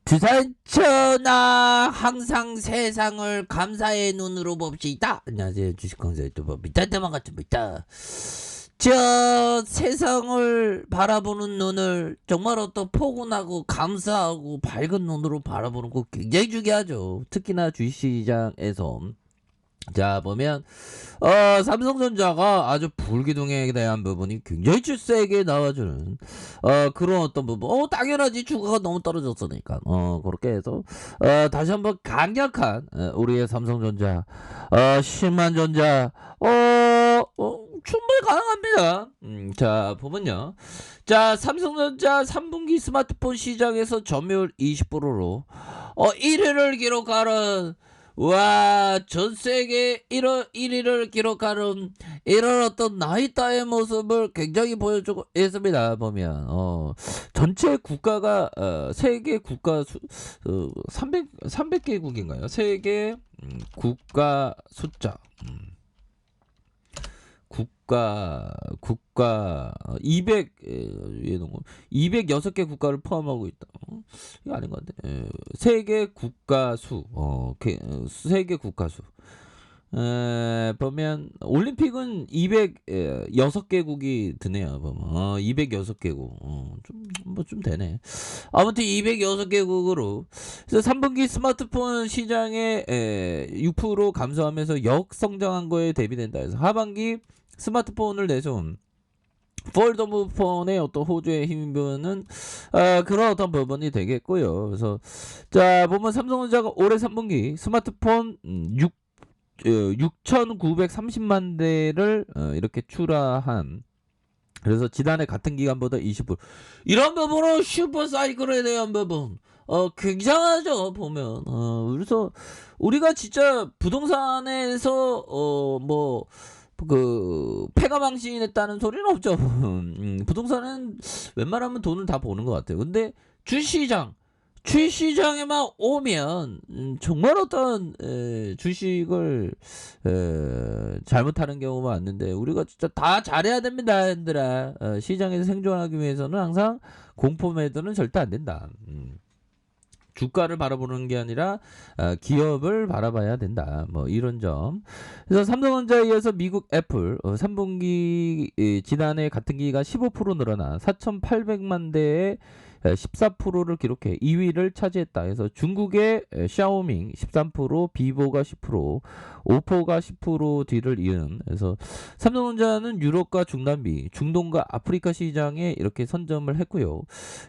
주산천하 항상 세상을 감사의 눈으로 봅시다. 안녕하세요, 주식강사 유튜버 미타대만 같습니다. 저 세상을 바라보는 눈을 정말 어떤 포근하고 감사하고 밝은 눈으로 바라보는 거 굉장히 중요하죠. 특히나 주식시장에서 자 보면 삼성전자가 아주 불기둥에 대한 부분이 굉장히 세게 나와주는 그런 어떤 부분, 당연하지, 주가가 너무 떨어졌으니까 그렇게 해서 다시 한번 강력한 우리의 삼성전자, 신만전자 충분히 가능합니다. 자 보면요, 자 삼성전자 3분기 스마트폰 시장에서 점유율 20%로 1위를 기록하는, 와, 전 세계 1위를 기록하는 이런 어떤 나이따의 모습을 굉장히 보여주고 있습니다. 보면 전체 국가가 세계 국가 300개국인가요? 세계 국가 숫자, 국가 206개 국가를 포함하고 있다. 이거 아닌 것 같아. 세계 국가 수, 세계 국가 수. 보면 올림픽은 206개국이 드네요. 보면 206개국. 좀 되네. 아무튼 206개국으로. 그래서 3분기 스마트폰 시장에 6% 감소하면서 역성장한 거에 대비된다. 그래서 하반기 스마트폰을 내세운 폴더블 폰의 어떤 호주의 힘은 그런 어떤 부분이 되겠고요. 그래서 자 보면 삼성전자가 올해 3분기 스마트폰 6,930만 대를 이렇게 출하한, 그래서 지난해 같은 기간보다 20%, 이런 부분은 슈퍼 사이클에 대한 부분 굉장하죠. 보면 그래서 우리가 진짜 부동산에서 패가망신했다는 소리는 없죠. 부동산은 웬만하면 돈을 다 버는 것 같아요. 근데 주시장에만 오면 정말 어떤 주식을 잘못하는 경우가 많은데, 우리가 진짜 다 잘해야 됩니다, 얘들아. 시장에서 생존하기 위해서는 항상 공포 매도는 절대 안 된다. 주가를 바라보는 게 아니라 기업을 바라봐야 된다. 뭐 이런 점. 그래서 삼성전자에 이어서 미국 애플 3분기 지난해 같은 기간 15% 늘어나 4,800만 대의 14%를 기록해 2위를 차지했다. 그래서 중국의 샤오밍 13%, 비보가 10%, 오포가 10% 뒤를 이은. 그래서 삼성전자는 유럽과 중남미, 중동과 아프리카 시장에 이렇게 선점을 했고요.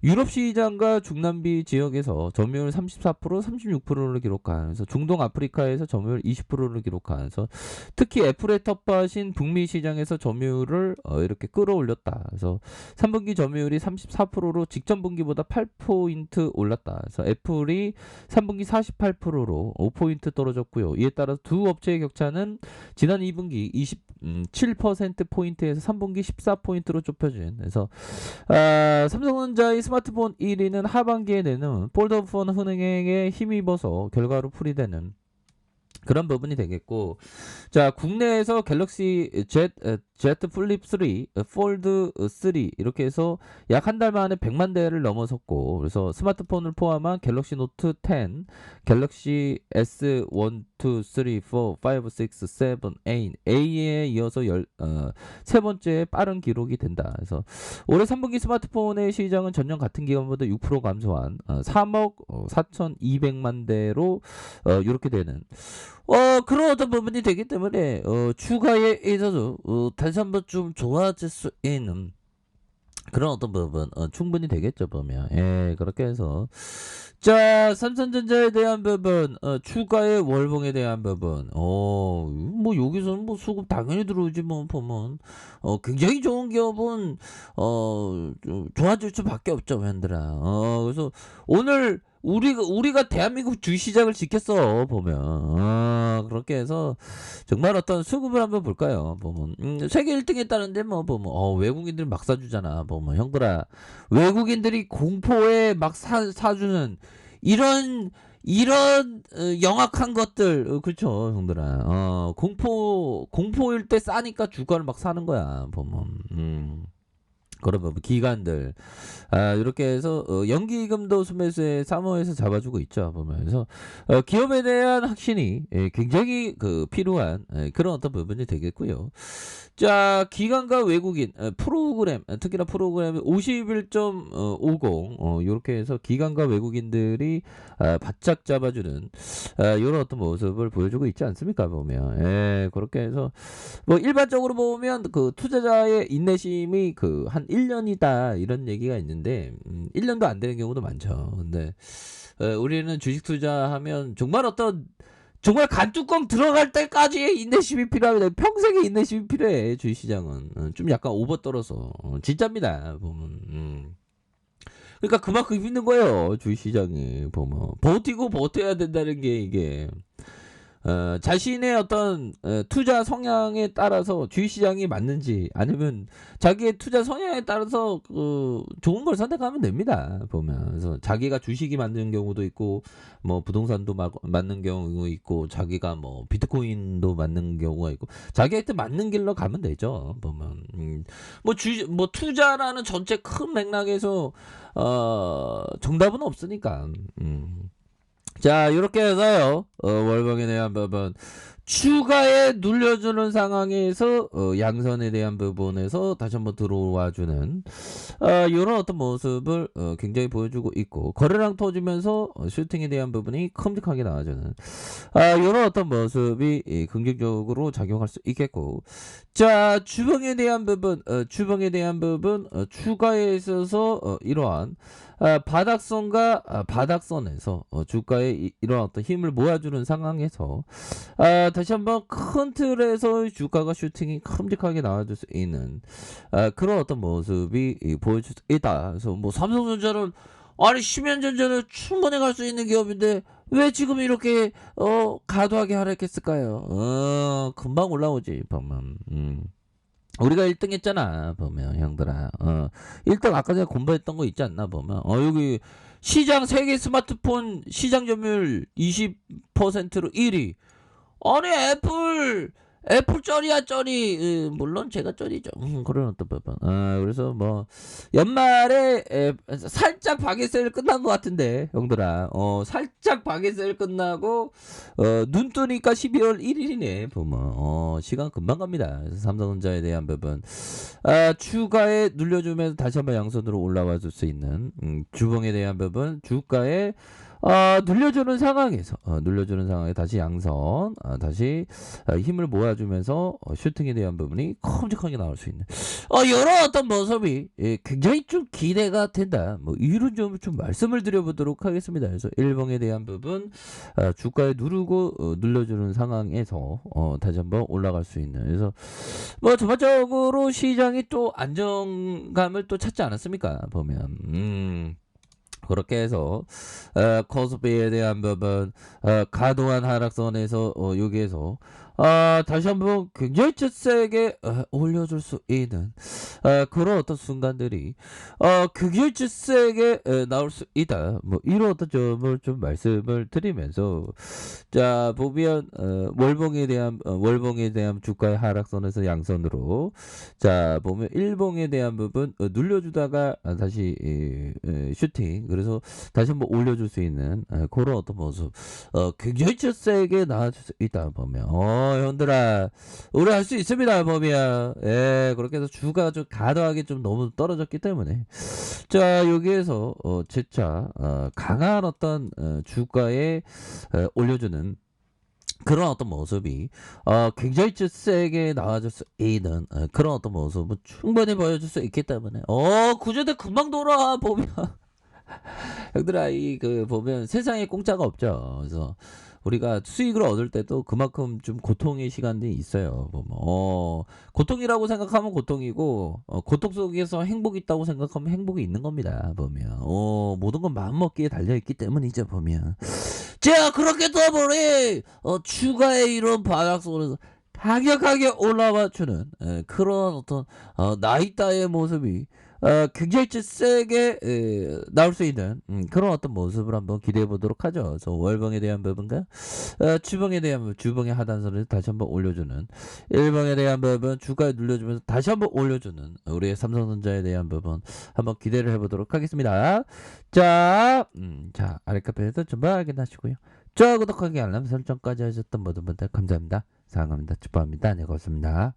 유럽 시장과 중남미 지역에서 점유율 34%, 36%를 기록한, 그래서 중동 아프리카에서 점유율 20%를 기록하면서 특히 애플의 텃밭인 북미 시장에서 점유율을 이렇게 끌어올렸다. 그래서 3분기 점유율이 34%로 직전 분기보다 8포인트 올랐다. 그래서 애플이 3분기 48%로 5포인트 떨어졌고요. 이에 따라서 두 업체의 격차는 지난 2분기 27%포인트에서 3분기 14포인트로 좁혀진. 그래서 삼성전자의 스마트폰 1위는 하반기에 내는 폴더폰 흥행에 힘입어서 결과로 풀이되는 그런 부분이 되겠고, 자 국내에서 갤럭시 Z 플립 3, 폴드 3 이렇게 해서 약 한 달 만에 100만 대를 넘어섰고, 그래서 스마트폰을 포함한 갤럭시 노트 10, 갤럭시 S1, 2, 3, 4, 5, 6, 7, 8, A에 이어서 세 번째 빠른 기록이 된다. 그래서 올해 3분기 스마트폰의 시장은 전년 같은 기간보다 6% 감소한 3억 4,200만 대로 이렇게 되는 그런 어떤 부분이 되기 때문에 주가에 있어서 다시 한번 좀 좋아질 수 있는 그런 어떤 부분 충분히 되겠죠. 보면 그렇게 해서 자 삼성전자에 대한 부분, 추가의 월봉에 대한 부분, 뭐 여기서는 뭐 수급 당연히 들어오지. 뭐 보면 굉장히 좋은 기업은 좀 좋아질 수밖에 없죠, 팬들아. 그래서 오늘 우리가 대한민국 주시장을 지켰어. 보면 그렇게 해서 정말 어떤 수급을 한번 볼까요? 보면 세계 1등 했다는데 뭐 보면 외국인들이 막 사주잖아. 보면 형들아, 외국인들이 공포에 막 사주는 이런 영악한 것들, 그렇죠 형들아. 공포일 때 싸니까 주가를 막 사는 거야. 보면 그런 부분 기관들 이렇게 해서 연기금도 순매수에 3월에서 잡아주고 있죠 보면서 기업에 대한 확신이 굉장히 필요한 그런 어떤 부분이 되겠고요. 자 기관과 외국인 프로그램 특히나 프로그램 51.50 이렇게 해서 기관과 외국인들이 바짝 잡아주는 이런 어떤 모습을 보여주고 있지 않습니까 보면 그렇게 해서 뭐 일반적으로 보면 투자자의 인내심이 한 1년이다 이런 얘기가 있는데 1년도 안 되는 경우도 많죠. 근데 우리는 주식 투자하면 정말 간뚜껑 들어갈 때까지의 인내심이 필요합니다. 평생의 인내심이 필요해 주식시장은. 좀 약간 오버 떨어서 진짜입니다 보면. 그러니까 그만큼 힘든 거예요 주식시장이 보면. 버티고 버텨야 된다는 게 이게 자신의 어떤 투자 성향에 따라서 주식시장이 맞는지 아니면 자기의 투자 성향에 따라서 좋은 걸 선택하면 됩니다 보면. 그래서 자기가 주식이 맞는 경우도 있고 뭐 부동산도 맞는 경우 있고 자기가 뭐 비트코인도 맞는 경우가 있고 자기한테 맞는 길로 가면 되죠 보면. 뭐 투자라는 전체 큰 맥락에서 정답은 없으니까. 자 이렇게 해서요 월봉에 대한 부분 추가에 눌려주는 상황에서 양선에 대한 부분에서 다시 한번 들어와주는 이런 어떤 모습을 굉장히 보여주고 있고 거래량 터지면서 슈팅에 대한 부분이 큼직하게 나와주는 이런 어떤 모습이 긍정적으로 작용할 수 있겠고. 자 주봉에 대한 부분 추가에 있어서 이러한 바닥선과 바닥선에서 주가에 이런 어떤 힘을 모아주는 상황에서 다시 한번 큰 틀에서 주가가 슈팅이 큼직하게 나와줄 수 있는 그런 어떤 모습이 보여줄 수 있다. 그래서 뭐 삼성전자는 아니 10년 전전에 충분히 갈 수 있는 기업인데 왜 지금 이렇게 과도하게 하락했을까요? 금방 올라오지 보면. 우리가 1등 했잖아 보면 형들아. 1등 아까 전에 공부했던 거 있지 않나 보면. 여기 시장 세계 스마트폰 시장 점유율 20%로 1위. 아니 애플 쩔이야 쩔이. 물론 제가 쩔이죠. 그런 어떤 부분. 그래서 뭐 연말에 살짝 박외 세일 끝난 것 같은데 형들아. 살짝 박외 세일 끝나고 눈 뜨니까 12월 1일이네 보면. 시간 금방 갑니다. 그래서 삼성전자에 대한 부분 추가에 눌려주면서 다시 한번 양선으로 올라와 줄 수 있는 주봉에 대한 부분 주가에 눌려주는 상황에 다시 양선 다시 힘을 모아주면서 슈팅에 대한 부분이 큼직하게 나올 수 있는 이런 어떤 모습이 굉장히 좀 기대가 된다. 뭐 이런 점을 좀 말씀을 드려보도록 하겠습니다. 그래서 일봉에 대한 부분 주가에 누르고 눌려주는 상황에서 다시 한번 올라갈 수 있는. 그래서 뭐 전반적으로 시장이 또 안정감을 또 찾지 않았습니까 보면. 그렇게 해서 코스피에 대한 부분 과도한 하락선에서 여기에서 다시 한번 굉장히 세게 올려줄 수 있는 그런 어떤 순간들이 굉장히 세게 나올 수 있다. 뭐 이런 어떤 점을 좀 말씀을 드리면서 자 보면 월봉에 대한 주가의 하락선에서 양선으로 자 보면 일봉에 대한 부분 눌려주다가 다시 슈팅 그래서 다시 한번 올려줄 수 있는 그런 어떤 모습 굉장히 세게 나와줄 수 있다 보면 형들아 우리 할 수 있습니다 보면. 그렇게 해서 주가가 좀 과도하게 좀 너무 떨어졌기 때문에 자 여기에서 재차 강한 어떤 주가에 올려주는 그런 어떤 모습이 굉장히 세게 나와줄 수 있는 그런 어떤 모습은 충분히 보여줄 수 있기 때문에 구조대 금방 돌아 보면 형들아 보면 세상에 공짜가 없죠. 그래서 우리가 수익을 얻을 때도 그만큼 좀 고통의 시간들이 있어요. 보면 고통이라고 생각하면 고통이고 고통 속에서 행복이 있다고 생각하면 행복이 있는 겁니다. 보면 모든 건 마음먹기에 달려있기 때문이죠. 보면 자 그렇게 또 보니 추가의 이런 바닥선에서 강력하게 올라와 주는 그런 어떤 나이따의 모습이 굉장히 좀 세게 나올 수 있는 그런 어떤 모습을 한번 기대해 보도록 하죠. 그래서 월봉에 대한 부분과 주봉에 대한 부분, 주봉의 하단선을 다시 한번 올려주는 일봉에 대한 부분 주가에 눌려주면서 다시 한번 올려주는 우리의 삼성전자에 대한 부분 한번 기대를 해보도록 하겠습니다. 자 아랫카페에서 전부 확인하시고요. 구독하기 알람 설정까지 하셨던 모든 분들 감사합니다. 사랑합니다. 축복합니다. 네, 고맙습니다.